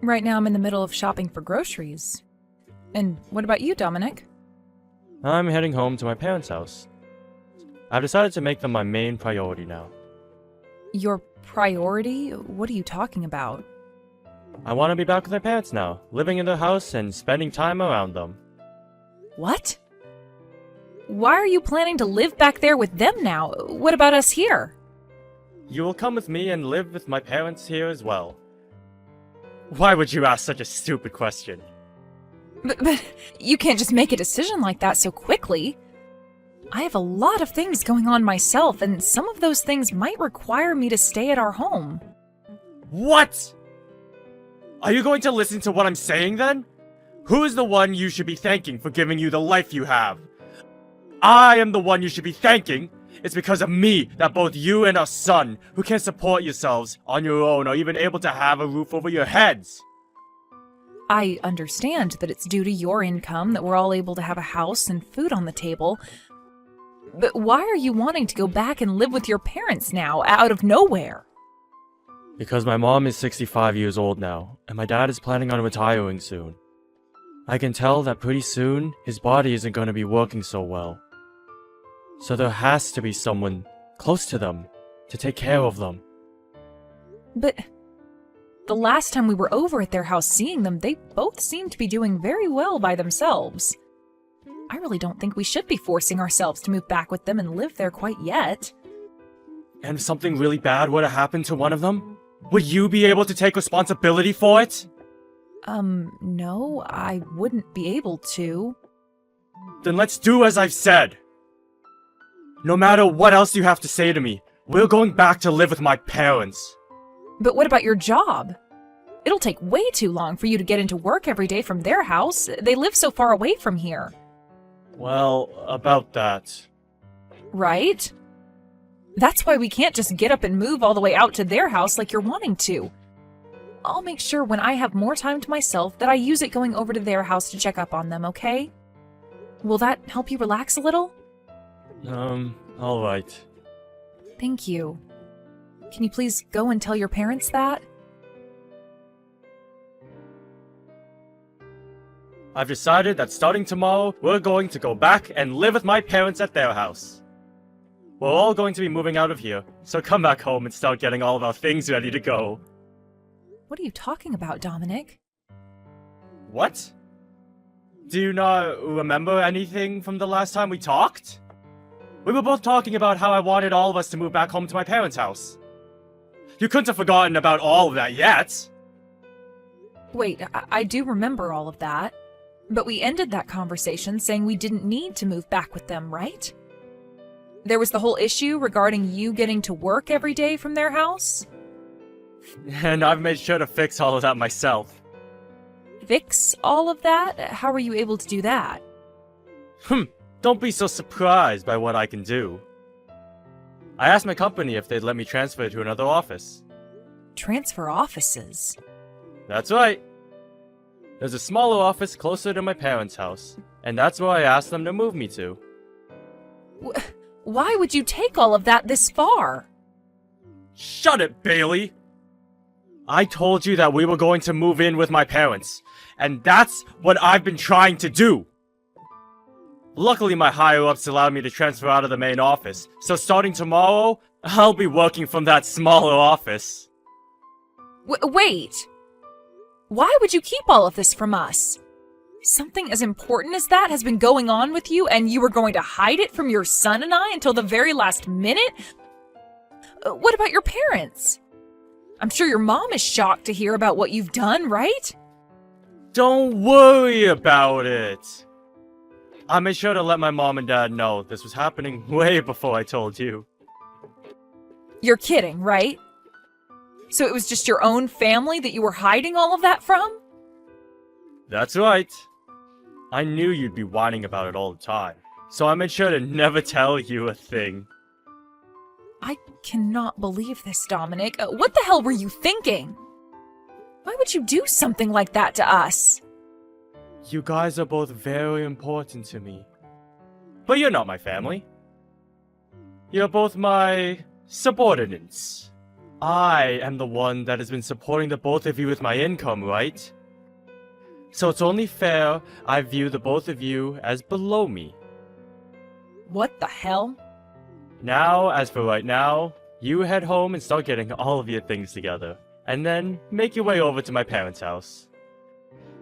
Right now I'm in the middle of shopping for groceries. And what about you, Dominic? I'm heading home to my parents' house. I've decided to make them my main priority now. Your priority? What are you talking about? I want to be back with my parents now, living in their house and spending time around them. What? Why are you planning to live back there with them now? What about us here? You will come with me and live with my parents here as well. Why would you ask such a stupid question? But you can't just make a decision like that so quickly. I have a lot of things going on myself, and some of those things might require me to stay at our home. What? Are you going to listen to what I'm saying then? Who is the one you should be thanking for giving you the life you have? I am the one you should be thanking. It's because of me that both you and our son, who can't support yourselves on your own, are even able to have a roof over your heads. I understand that it's due to your income that we're all able to have a house and food on the table. But why are you wanting to go back and live with your parents now, out of nowhere? Because my mom is 65 years old now, and my dad is planning on retiring soon. I can tell that pretty soon, his body isn't going to be working so well. So there has to be someone close to them to take care of them. But the last time we were over at their house seeing them, they both seemed to be doing very well by themselves. I really don't think we should be forcing ourselves to move back with them and live there quite yet. And if something really bad were to happen to one of them, would you be able to take responsibility for it? No, I wouldn't be able to. Then let's do as I've said. No matter what else you have to say to me, we're going back to live with my parents. But what about your job? It'll take way too long for you to get into work every day from their house. They live so far away from here. Well, about that. Right? That's why we can't just get up and move all the way out to their house like you're wanting to. I'll make sure when I have more time to myself that I use it going over to their house to check up on them, okay? Will that help you relax a little? Alright. Thank you. Can you please go and tell your parents that? I've decided that starting tomorrow, we're going to go back and live with my parents at their house. We're all going to be moving out of here, so come back home and start getting all of our things ready to go. What are you talking about, Dominic? What? Do you not remember anything from the last time we talked? We were both talking about how I wanted all of us to move back home to my parents' house. You couldn't have forgotten about all of that yet. Wait, I do remember all of that. But we ended that conversation saying we didn't need to move back with them, right? There was the whole issue regarding you getting to work every day from their house. And I've made sure to fix all of that myself. Fix all of that? How were you able to do that? Don't be so surprised by what I can do. I asked my company if they'd let me transfer to another office. Transfer offices? That's right. There's a smaller office closer to my parents' house, and that's where I asked them to move me to. Why would you take all of that this far? Shut it, Bailey! I told you that we were going to move in with my parents, and that's what I've been trying to do. Luckily, my higher-ups allowed me to transfer out of the main office, so starting tomorrow, I'll be working from that smaller office. Wait! Why would you keep all of this from us? Something as important as that has been going on with you, and you were going to hide it from your son and I until the very last minute? What about your parents? I'm sure your mom is shocked to hear about what you've done, right? Don't worry about it. I made sure to let my mom and dad know this was happening way before I told you. You're kidding, right? So it was just your own family that you were hiding all of that from? That's right. I knew you'd be whining about it all the time, so I made sure to never tell you a thing. I cannot believe this, Dominic. What the hell were you thinking? Why would you do something like that to us? You guys are both very important to me. But you're not my family. You're both my subordinates. I am the one that has been supporting the both of you with my income, right? So it's only fair I view the both of you as below me. What the hell? Now, as for right now, you head home and start getting all of your things together, and then make your way over to my parents' house.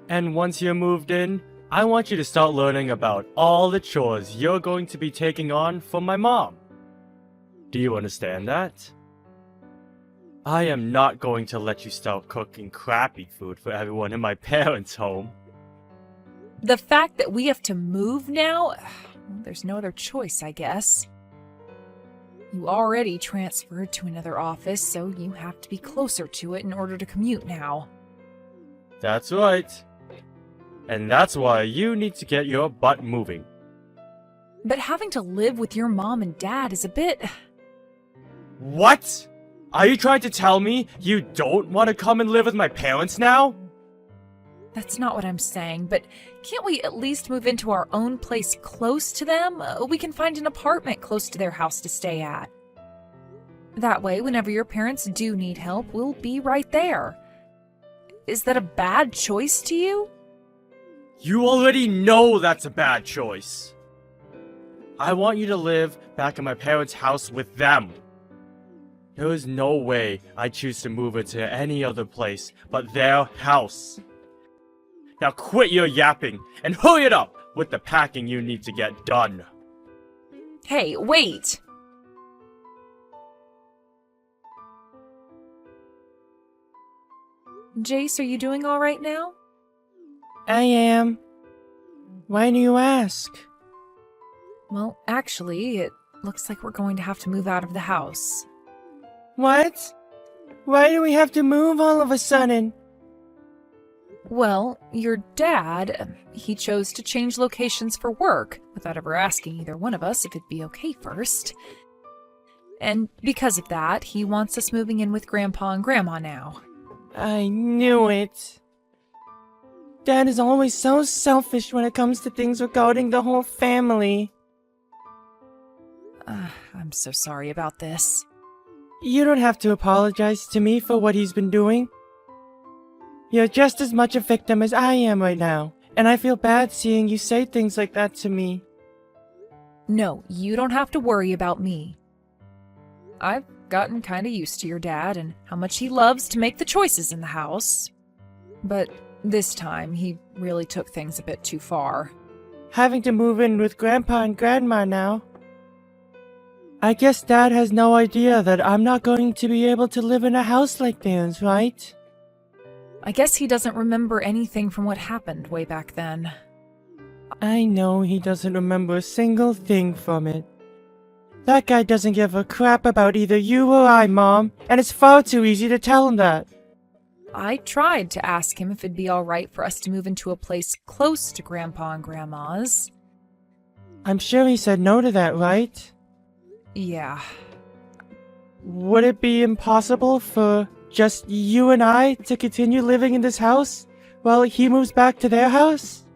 And once you're moved in, I want you to start learning about all the chores you're going to be taking on from my mom. Do you understand that? I am not going to let you start cooking crappy food for everyone in my parents' home. The fact that we have to move now? There's no other choice, I guess. You already transferred to another office, so you have to be closer to it in order to commute now. That's right. And that's why you need to get your butt moving. But having to live with your mom and dad is a bit... What? Are you trying to tell me you don't want to come and live with my parents now? That's not what I'm saying, but can't we at least move into our own place close to them? We can find an apartment close to their house to stay at. That way, whenever your parents do need help, we'll be right there. Is that a bad choice to you? You already know that's a bad choice. I want you to live back in my parents' house with them. There is no way I choose to move into any other place but their house. Now quit your yapping and hurry it up with the packing you need to get done. Hey, wait! Jace, are you doing all right now? I am. Why do you ask? Well, actually, it looks like we're going to have to move out of the house. What? Why do we have to move all of a sudden? Well, your dad, he chose to change locations for work without ever asking either one of us if it'd be okay first. And because of that, he wants us moving in with Grandpa and Grandma now. I knew it. Dad is always so selfish when it comes to things regarding the whole family. I'm so sorry about this. You don't have to apologize to me for what he's been doing. You're just as much a victim as I am right now, and I feel bad seeing you say things like that to me. No, you don't have to worry about me. I've gotten kinda used to your dad and how much he loves to make the choices in the house. But this time, he really took things a bit too far. Having to move in with Grandpa and Grandma now. I guess Dad has no idea that I'm not going to be able to live in a house like theirs, right? I guess he doesn't remember anything from what happened way back then. I know he doesn't remember a single thing from it. That guy doesn't give a crap about either you or I, Mom, and it's far too easy to tell him that. I tried to ask him if it'd be alright for us to move into a place close to Grandpa and Grandma's. I'm sure he said no to that, right? Yeah. Would it be impossible for just you and I to continue living in this house while he moves back to their house?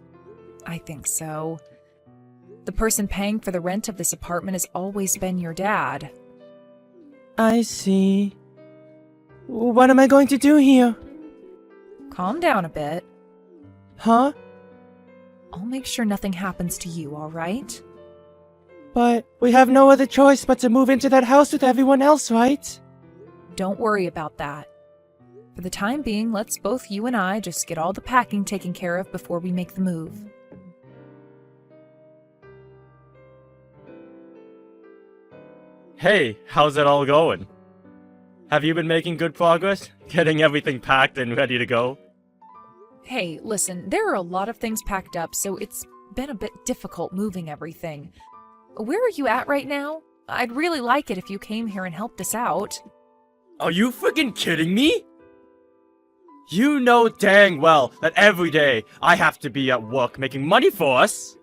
I think so. The person paying for the rent of this apartment has always been your dad. I see. What am I going to do here? Calm down a bit. Huh? I'll make sure nothing happens to you, alright? But we have no other choice but to move into that house with everyone else, right? Don't worry about that. For the time being, let's both you and I just get all the packing taken care of before we make the move. Hey, how's it all going? Have you been making good progress? Getting everything packed and ready to go? Hey, listen, there are a lot of things packed up, so it's been a bit difficult moving everything. Where are you at right now? I'd really like it if you came here and helped us out. Are you freaking kidding me? You know dang well that every day I have to be at work making money for us.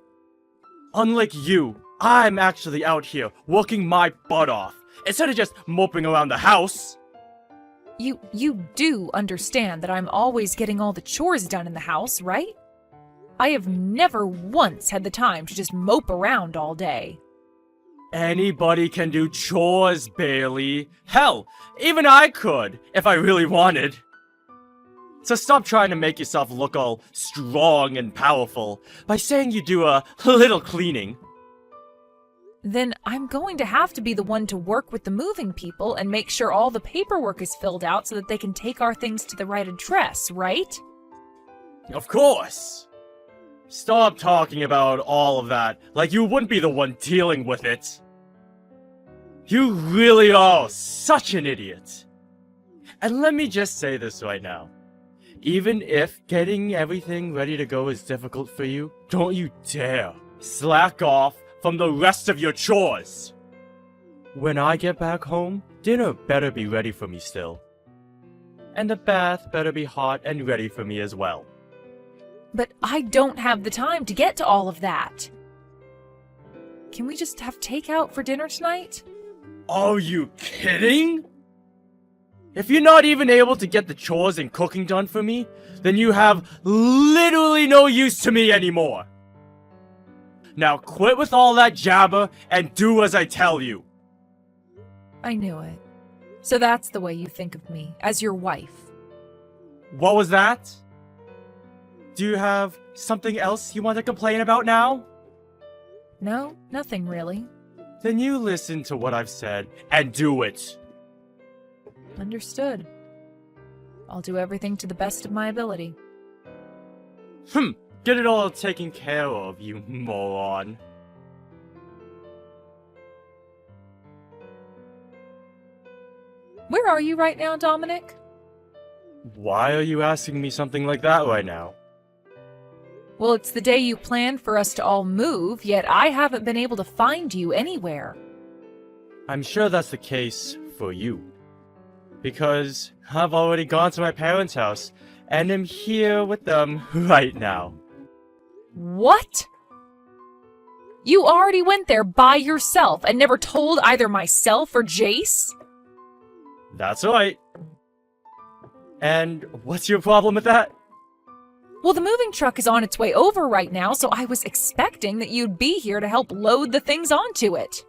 Unlike you, I'm actually out here working my butt off, instead of just moping around the house. You do understand that I'm always getting all the chores done in the house, right? I have never once had the time to just mope around all day. Anybody can do chores, Bailey. Hell, even I could, if I really wanted. So stop trying to make yourself look all strong and powerful by saying you do a little cleaning. Then I'm going to have to be the one to work with the moving people and make sure all the paperwork is filled out so that they can take our things to the right address, right? Of course! Stop talking about all of that like you wouldn't be the one dealing with it. You really are such an idiot. And let me just say this right now. Even if getting everything ready to go is difficult for you, don't you dare slack off from the rest of your chores. When I get back home, dinner better be ready for me still. And the bath better be hot and ready for me as well. But I don't have the time to get to all of that. Can we just have takeout for dinner tonight? Are you kidding? If you're not even able to get the chores and cooking done for me, then you have literally no use to me anymore. Now quit with all that jabber and do as I tell you. I knew it. So that's the way you think of me, as your wife. What was that? Do you have something else you want to complain about now? No, nothing really. Then you listen to what I've said and do it. Understood. I'll do everything to the best of my ability. Get it all taken care of, you moron. Where are you right now, Dominic? Why are you asking me something like that right now? Well, it's the day you planned for us to all move, yet I haven't been able to find you anywhere. I'm sure that's the case for you. Because I've already gone to my parents' house, and am here with them right now. What? You already went there by yourself and never told either myself or Jace? That's right. And what's your problem with that? Well, the moving truck is on its way over right now, so I was expecting that you'd be here to help load the things onto it.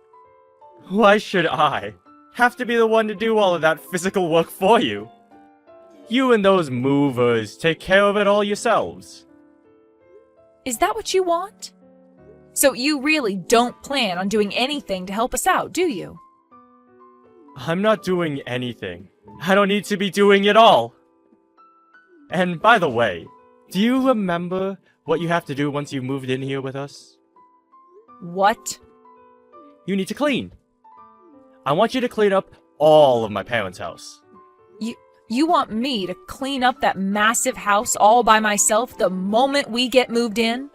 Why should I have to be the one to do all of that physical work for you? You and those movers take care of it all yourselves. Is that what you want? So you really don't plan on doing anything to help us out, do you? I'm not doing anything. I don't need to be doing it all. And by the way, do you remember what you have to do once you've moved in here with us? What? You need to clean. I want you to clean up all of my parents' house. You want me to clean up that massive house all by myself the moment we get moved in?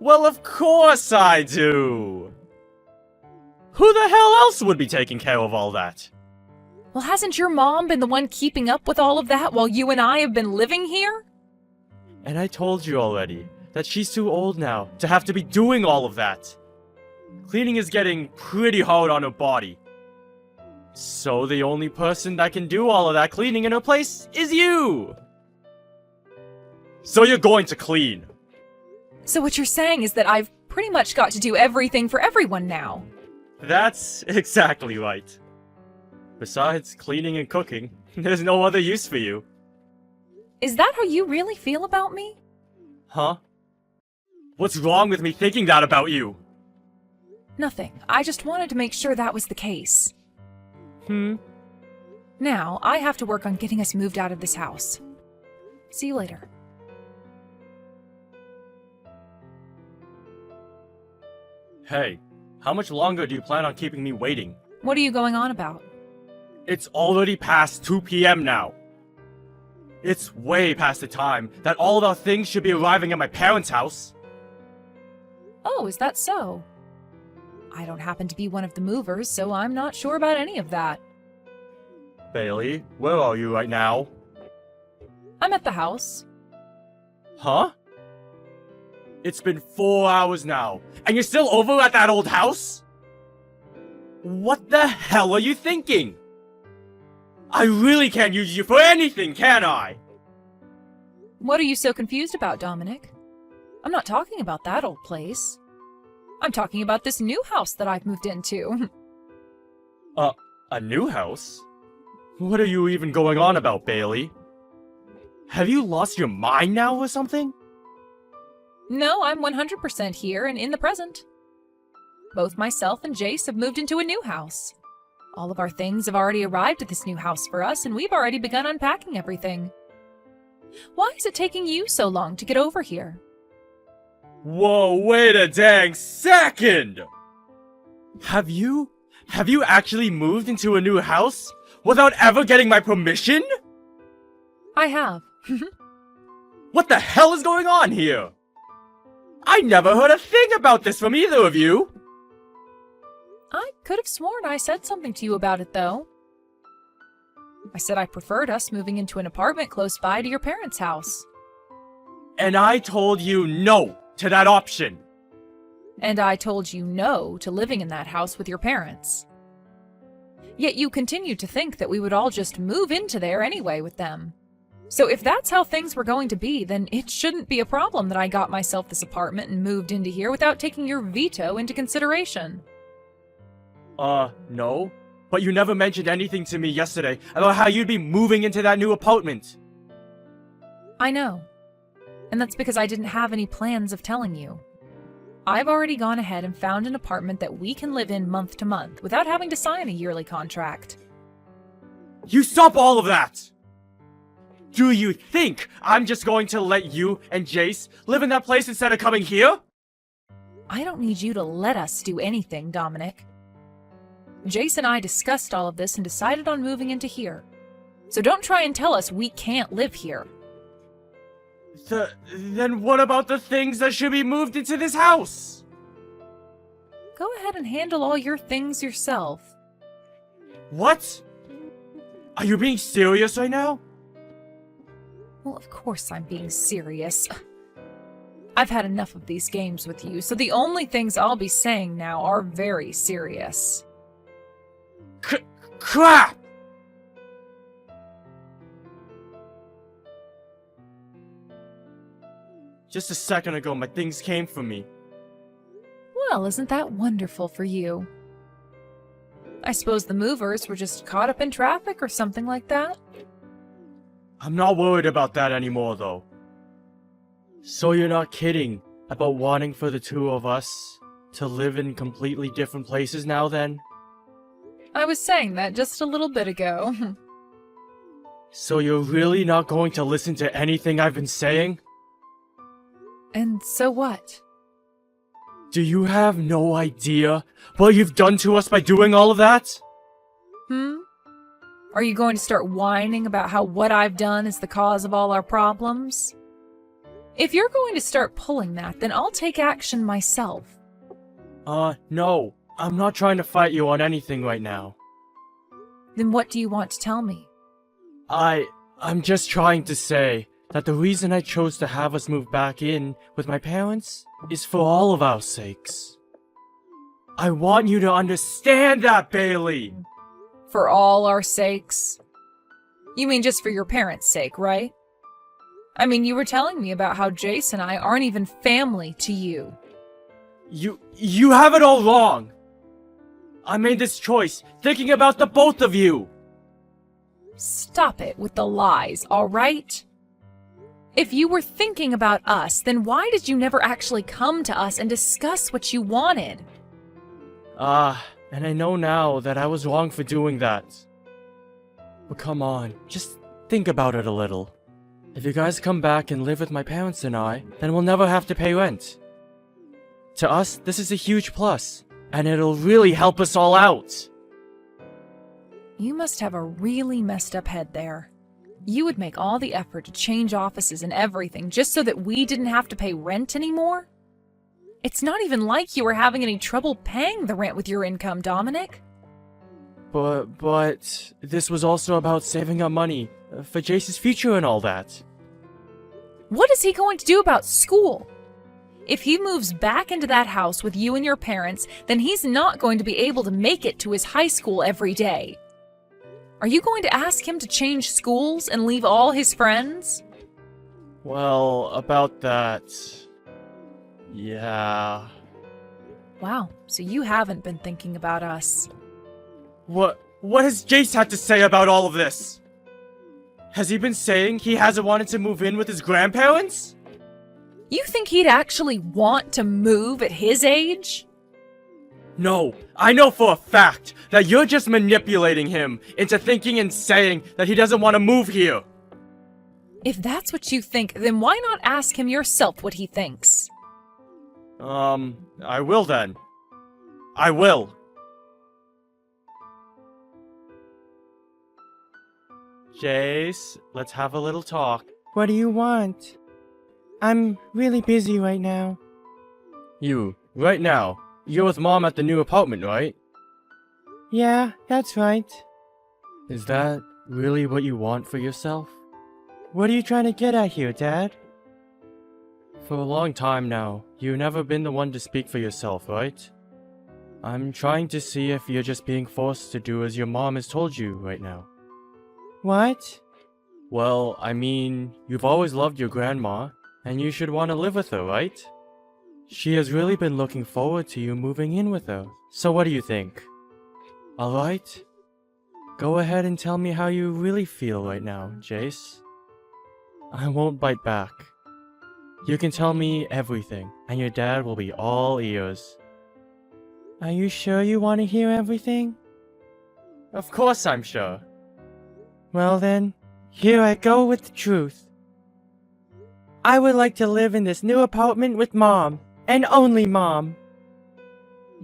Well, of course I do! Who the hell else would be taking care of all that? Well, hasn't your mom been the one keeping up with all of that while you and I have been living here? And I told you already that she's too old now to have to be doing all of that. Cleaning is getting pretty hard on her body. So the only person that can do all of that cleaning in her place is you! So you're going to clean. So what you're saying is that I've pretty much got to do everything for everyone now. That's exactly right. Besides cleaning and cooking, there's no other use for you. Is that how you really feel about me? Huh? What's wrong with me thinking that about you? Nothing. I just wanted to make sure that was the case. Hmm? Now, I have to work on getting us moved out of this house. See you later. Hey, how much longer do you plan on keeping me waiting? What are you going on about? It's already past 2 p.m. now. It's way past the time that all of our things should be arriving at my parents' house. Oh, is that so? I don't happen to be one of the movers, so I'm not sure about any of that. Bailey, where are you right now? I'm at the house. Huh? It's been 4 hours now, and you're still over at that old house? What the hell are you thinking? I really can't use you for anything, can I? What are you so confused about, Dominic? I'm not talking about that old place. I'm talking about this new house that I've moved into. A new house? What are you even going on about, Bailey? Have you lost your mind now or something? No, I'm 100% here and in the present. Both myself and Jace have moved into a new house. All of our things have already arrived at this new house for us, and we've already begun unpacking everything. Why is it taking you so long to get over here? Whoa, wait a dang second! Have you actually moved into a new house without ever getting my permission? I have. What the hell is going on here? I never heard a thing about this from either of you! I could have sworn I said something to you about it, though. I said I preferred us moving into an apartment close by to your parents' house. And I told you no to that option. And I told you no to living in that house with your parents. Yet you continued to think that we would all just move into there anyway with them. So if that's how things were going to be, then it shouldn't be a problem that I got myself this apartment and moved into here without taking your veto into consideration. No. But you never mentioned anything to me yesterday about how you'd be moving into that new apartment. I know. And that's because I didn't have any plans of telling you. I've already gone ahead and found an apartment that we can live in month to month without having to sign a yearly contract. You stop all of that! Do you think I'm just going to let you and Jace live in that place instead of coming here? I don't need you to let us do anything, Dominic. Jace and I discussed all of this and decided on moving into here. So don't try and tell us we can't live here. Then what about the things that should be moved into this house? Go ahead and handle all your things yourself. What? Are you being serious right now? Well, of course I'm being serious. I've had enough of these games with you, so the only things I'll be saying now are very serious. Crap! Just a second ago, my things came for me. Well, isn't that wonderful for you? I suppose the movers were just caught up in traffic or something like that? I'm not worried about that anymore, though. So you're not kidding about wanting for the two of us to live in completely different places now, then? I was saying that just a little bit ago. So you're really not going to listen to anything I've been saying? And so what? Do you have no idea what you've done to us by doing all of that? Are you going to start whining about how what I've done is the cause of all our problems? If you're going to start pulling that, then I'll take action myself. No. I'm not trying to fight you on anything right now. Then what do you want to tell me? I'm just trying to say that the reason I chose to have us move back in with my parents is for all of our sakes. I want you to understand that, Bailey! For all our sakes? You mean just for your parents' sake, right? I mean, you were telling me about how Jace and I aren't even family to you. You have it all wrong! I made this choice thinking about the both of you! Stop it with the lies, alright? If you were thinking about us, then why did you never actually come to us and discuss what you wanted? And I know now that I was wrong for doing that. But come on, just think about it a little. If you guys come back and live with my parents and I, then we'll never have to pay rent. To us, this is a huge plus, and it'll really help us all out. You must have a really messed up head there. You would make all the effort to change offices and everything just so that we didn't have to pay rent anymore? It's not even like you were having any trouble paying the rent with your income, Dominic. But this was also about saving up money for Jace's future and all that. What is he going to do about school? If he moves back into that house with you and your parents, then he's not going to be able to make it to his high school every day. Are you going to ask him to change schools and leave all his friends? Well, about that... Yeah... Wow, so you haven't been thinking about us. What has Jace had to say about all of this? Has he been saying he hasn't wanted to move in with his grandparents? You think he'd actually want to move at his age? No, I know for a fact that you're just manipulating him into thinking and saying that he doesn't want to move here. If that's what you think, then why not ask him yourself what he thinks? I will then. I will. Jace, let's have a little talk. What do you want? I'm really busy right now. You, right now, you're with Mom at the new apartment, right? Yeah, that's right. Is that really what you want for yourself? What are you trying to get at here, Dad? For a long time now, you've never been the one to speak for yourself, right? I'm trying to see if you're just being forced to do as your mom has told you right now. What? Well, I mean, you've always loved your grandma, and you should want to live with her, right? She has really been looking forward to you moving in with her. So what do you think? Alright? Go ahead and tell me how you really feel right now, Jace. I won't bite back. You can tell me everything, and your dad will be all ears. Are you sure you want to hear everything? Of course I'm sure. Well then, here I go with the truth. I would like to live in this new apartment with Mom, and only Mom.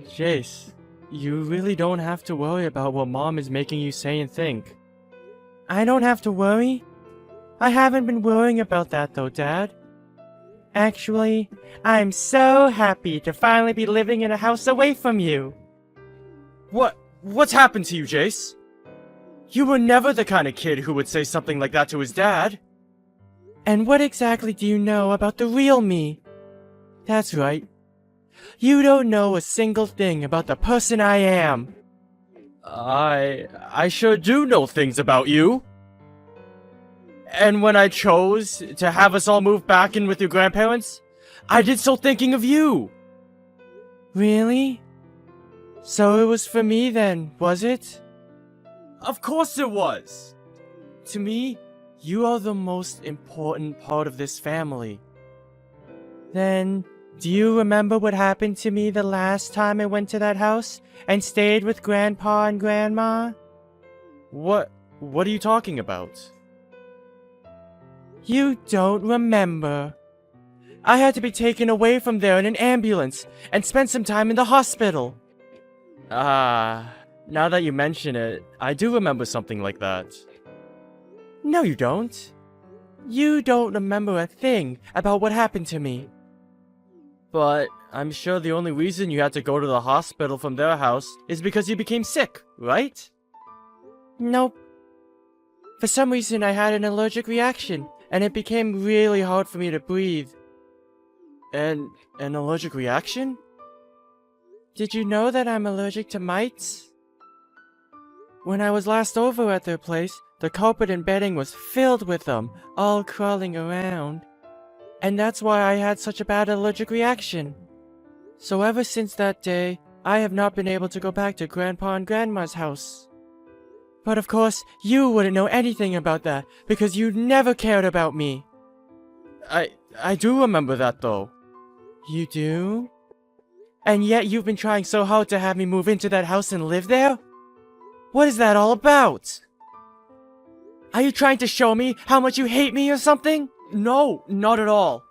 Jace, you really don't have to worry about what Mom is making you say and think. I don't have to worry. I haven't been worrying about that though, Dad. Actually, I'm so happy to finally be living in a house away from you. What's happened to you, Jace? You were never the kind of kid who would say something like that to his dad. And what exactly do you know about the real me? That's right. You don't know a single thing about the person I am. I sure do know things about you. And when I chose to have us all move back in with your grandparents, I did so thinking of you. Really? So it was for me then, was it? Of course it was. To me, you are the most important part of this family. Then, do you remember what happened to me the last time I went to that house and stayed with Grandpa and Grandma? What are you talking about? You don't remember. I had to be taken away from there in an ambulance and spent some time in the hospital. Now that you mention it, I do remember something like that. No, you don't. You don't remember a thing about what happened to me. But I'm sure the only reason you had to go to the hospital from their house is because you became sick, right? Nope. For some reason I had an allergic reaction, and it became really hard for me to breathe. An allergic reaction? Did you know that I'm allergic to mites? When I was last over at their place, the carpet and bedding was filled with them, all crawling around. And that's why I had such a bad allergic reaction. So ever since that day, I have not been able to go back to Grandpa and Grandma's house. But of course, you wouldn't know anything about that, because you never cared about me. I do remember that though. You do? And yet you've been trying so hard to have me move into that house and live there? What is that all about? Are you trying to show me how much you hate me or something? No, not at all.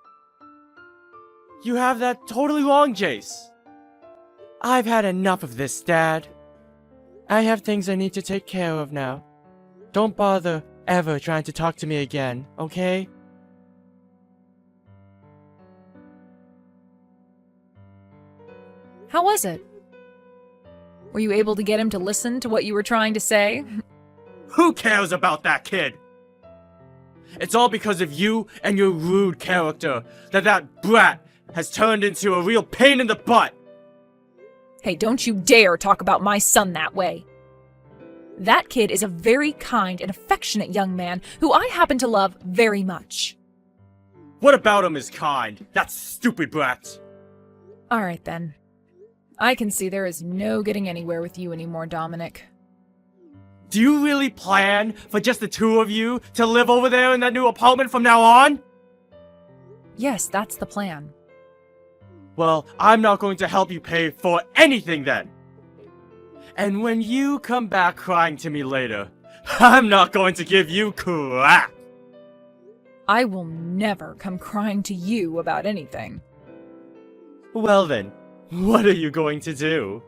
You have that totally wrong, Jace. I've had enough of this, Dad. I have things I need to take care of now. Don't bother ever trying to talk to me again, okay? How was it? Were you able to get him to listen to what you were trying to say? Who cares about that kid? It's all because of you and your rude character that brat has turned into a real pain in the butt. Hey, don't you dare talk about my son that way. That kid is a very kind and affectionate young man who I happen to love very much. What about him is kind? That stupid brat. All right then. I can see there is no getting anywhere with you anymore, Dominic. Do you really plan for just the two of you to live over there in that new apartment from now on? Yes, that's the plan. Well, I'm not going to help you pay for anything then. And when you come back crying to me later, I'm not going to give you crap. I will never come crying to you about anything. Well then, what are you going to do?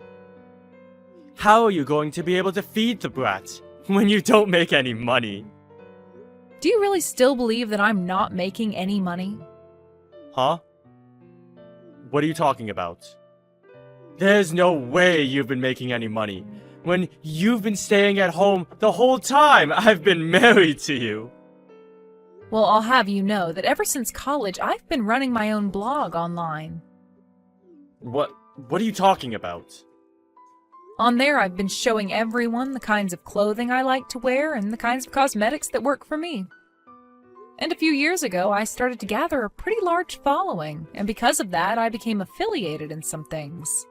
How are you going to be able to feed the brat when you don't make any money? Do you really still believe that I'm not making any money? Huh? What are you talking about? There's no way you've been making any money when you've been staying at home the whole time I've been married to you. Well, I'll have you know that ever since college, I've been running my own blog online. What are you talking about? On there, I've been showing everyone the kinds of clothing I like to wear and the kinds of cosmetics that work for me. And a few years ago, I started to gather a pretty large following, and because of that, I became affiliated in some things.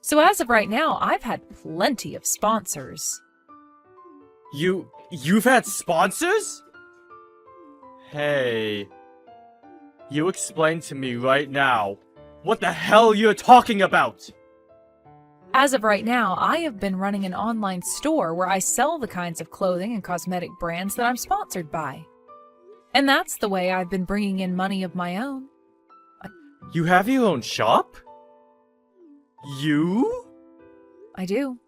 So as of right now, I've had plenty of sponsors. You've had sponsors? Hey, you explain to me right now what the hell you're talking about. As of right now, I have been running an online store where I sell the kinds of clothing and cosmetic brands that I'm sponsored by. And that's the way I've been bringing in money of my own. You have your own shop? You? I do.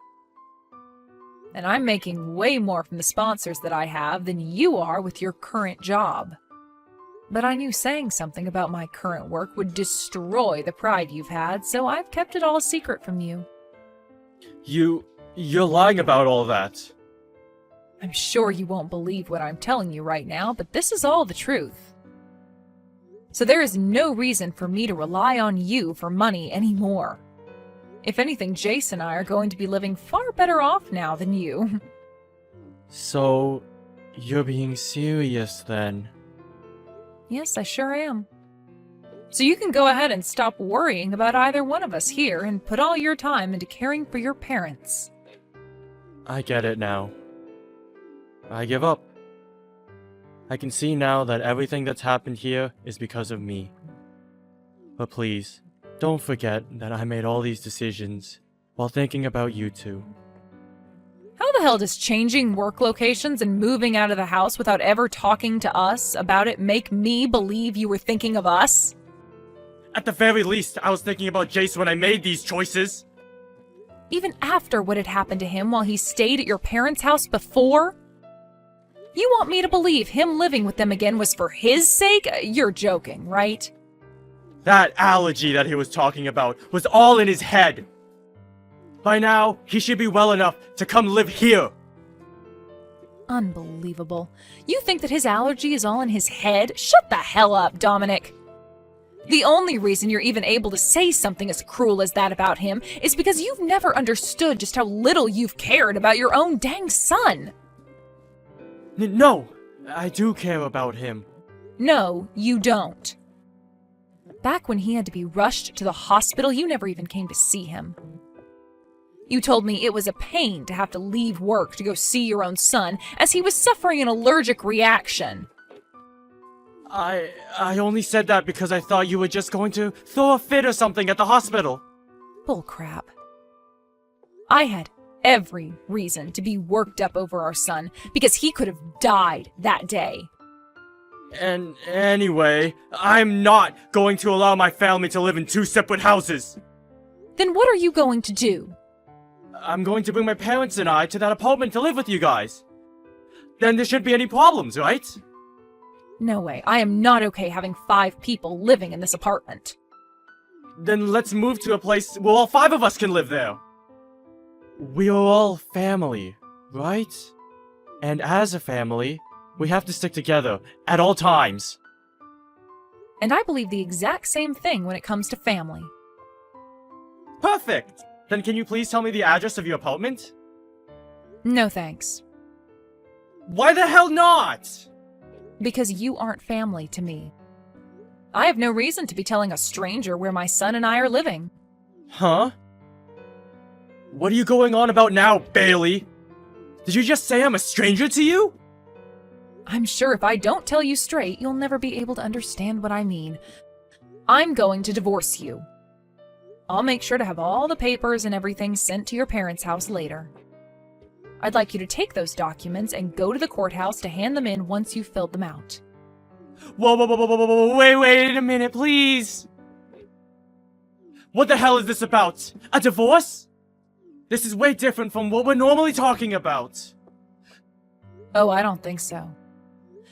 And I'm making way more from the sponsors that I have than you are with your current job. But I knew saying something about my current work would destroy the pride you've had, so I've kept it all a secret from you. You're lying about all that. I'm sure you won't believe what I'm telling you right now, but this is all the truth. So there is no reason for me to rely on you for money anymore. If anything, Jace and I are going to be living far better off now than you. So, you're being serious then? Yes, I sure am. So you can go ahead and stop worrying about either one of us here and put all your time into caring for your parents. I get it now. I give up. I can see now that everything that's happened here is because of me. But please, don't forget that I made all these decisions while thinking about you two. How the hell does changing work locations and moving out of the house without ever talking to us about it make me believe you were thinking of us? At the very least, I was thinking about Jace when I made these choices. Even after what had happened to him while he stayed at your parents' house before? You want me to believe him living with them again was for his sake? You're joking, right? That allergy that he was talking about was all in his head. By now, he should be well enough to come live here. Unbelievable. You think that his allergy is all in his head? Shut the hell up, Dominic. The only reason you're even able to say something as cruel as that about him is because you've never understood just how little you've cared about your own dang son. No, I do care about him. No, you don't. Back when he had to be rushed to the hospital, you never even came to see him. You told me it was a pain to have to leave work to go see your own son, as he was suffering an allergic reaction. I only said that because I thought you were just going to throw a fit or something at the hospital. Bullcrap. I had every reason to be worked up over our son, because he could have died that day. And anyway, I'm not going to allow my family to live in two separate houses. Then what are you going to do? I'm going to bring my parents and I to that apartment to live with you guys. Then there shouldn't be any problems, right? No way. I am not okay having 5 people living in this apartment. Then let's move to a place where all 5 of us can live there. We are all family, right? And as a family, we have to stick together At all times. And I believe the exact same thing when it comes to family. Perfect! Then can you please tell me the address of your apartment? No thanks. Why the hell not? Because you aren't family to me. I have no reason to be telling a stranger where my son and I are living. Huh? What are you going on about now, Bailey? Did you just say I'm a stranger to you? I'm sure if I don't tell you straight, you'll never be able to understand what I mean. I'm going to divorce you. I'll make sure to have all the papers and everything sent to your parents' house later. I'd like you to take those documents and go to the courthouse to hand them in once you've filled them out. Whoa, wait a minute, please! What the hell is this about? A divorce? This is way different from what we're normally talking about. Oh, I don't think so.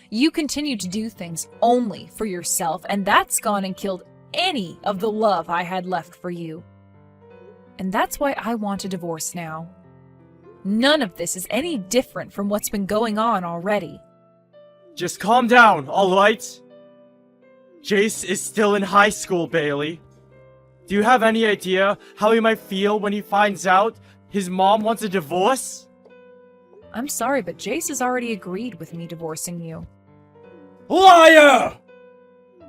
You continue to do things only for yourself, and that's gone and killed any of the love I had left for you. And that's why I want a divorce now. None of this is any different from what's been going on already. Just calm down, alright? Jace is still in high school, Bailey. Do you have any idea how he might feel when he finds out his mom wants a divorce? I'm sorry, but Jace has already agreed with me divorcing you. Liar!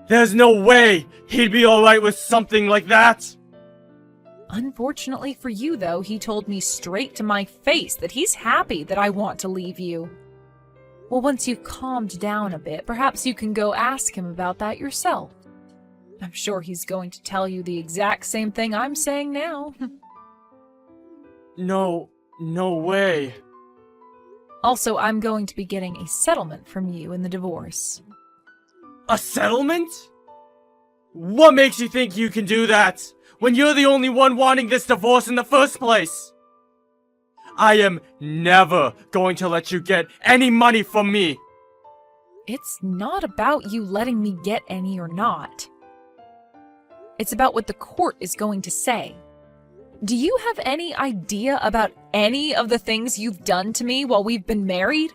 There's no way he'd be alright with something like that! Unfortunately for you, though, he told me straight to my face that he's happy that I want to leave you. Well, once you've calmed down a bit, perhaps you can go ask him about that yourself. I'm sure he's going to tell you the exact same thing I'm saying now. No way. Also, I'm going to be getting a settlement from you in the divorce. A settlement? What makes you think you can do that, when you're the only one wanting this divorce in the first place? I am never going to let you get any money from me. It's not about you letting me get any or not. It's about what the court is going to say. Do you have any idea about any of the things you've done to me while we've been married?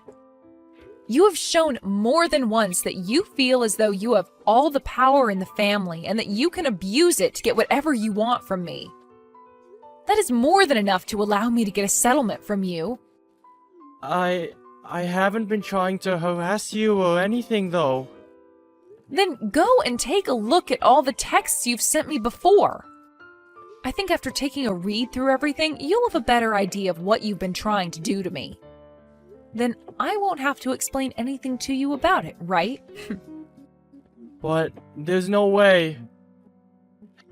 You have shown more than once that you feel as though you have all the power in the family and that you can abuse it to get whatever you want from me. That is more than enough to allow me to get a settlement from you. I haven't been trying to harass you or anything, though. Then go and take a look at all the texts you've sent me before. I think after taking a read through everything, you'll have a better idea of what you've been trying to do to me. Then I won't have to explain anything to you about it, right? But there's no way.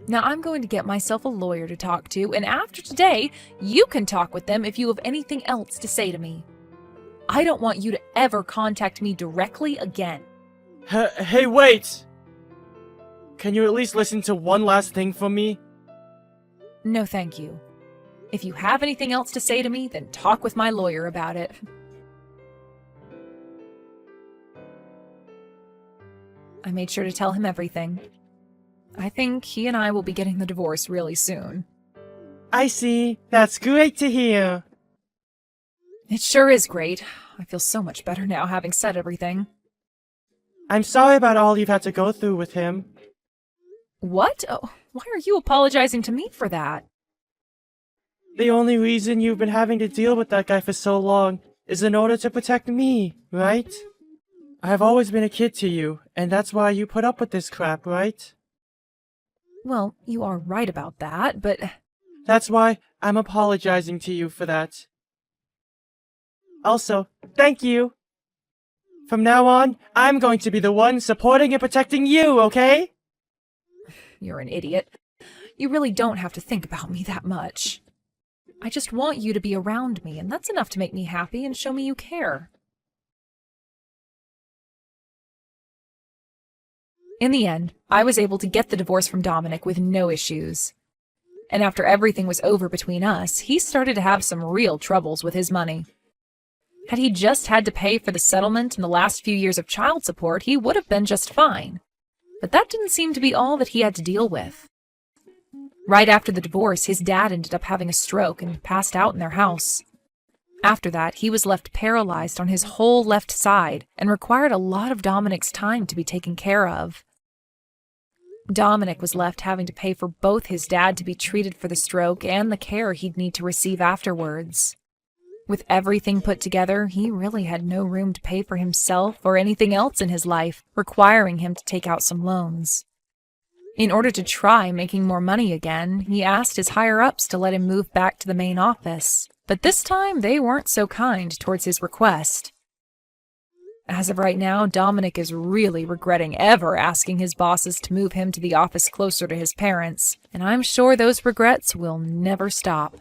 Now I'm going to get myself a lawyer to talk to, and after today, you can talk with them if you have anything else to say to me. I don't want you to ever contact me directly again. Hey, wait! Can you at least listen to one last thing from me? No, thank you. If you have anything else to say to me, then talk with my lawyer about it. I made sure to tell him everything. I think he and I will be getting the divorce really soon. I see. That's great to hear. It sure is great. I feel so much better now having said everything. I'm sorry about all you've had to go through with him. What? Oh, why are you apologizing to me for that? The only reason you've been having to deal with that guy for so long is in order to protect me, right? I've always been a kid to you, and that's why you put up with this crap, right? Well, you are right about that, but... That's why I'm apologizing to you for that. Also, thank you. From now on, I'm going to be the one supporting and protecting you, okay? You're an idiot. You really don't have to think about me that much. I just want you to be around me, and that's enough to make me happy and show me you care. In the end, I was able to get the divorce from Dominic with no issues. And after everything was over between us, he started to have some real troubles with his money. Had he just had to pay for the settlement and the last few years of child support, he would have been just fine. But that didn't seem to be all that he had to deal with. Right after the divorce, his dad ended up having a stroke and passed out in their house. After that, he was left paralyzed on his whole left side and required a lot of Dominic's time to be taken care of. Dominic was left having to pay for both his dad to be treated for the stroke and the care he'd need to receive afterwards. With everything put together, he really had no room to pay for himself or anything else in his life, requiring him to take out some loans. In order to try making more money again, he asked his higher-ups to let him move back to the main office. But this time, they weren't so kind towards his request. As of right now, Dominic is really regretting ever asking his bosses to move him to the office closer to his parents, and I'm sure those regrets will never stop.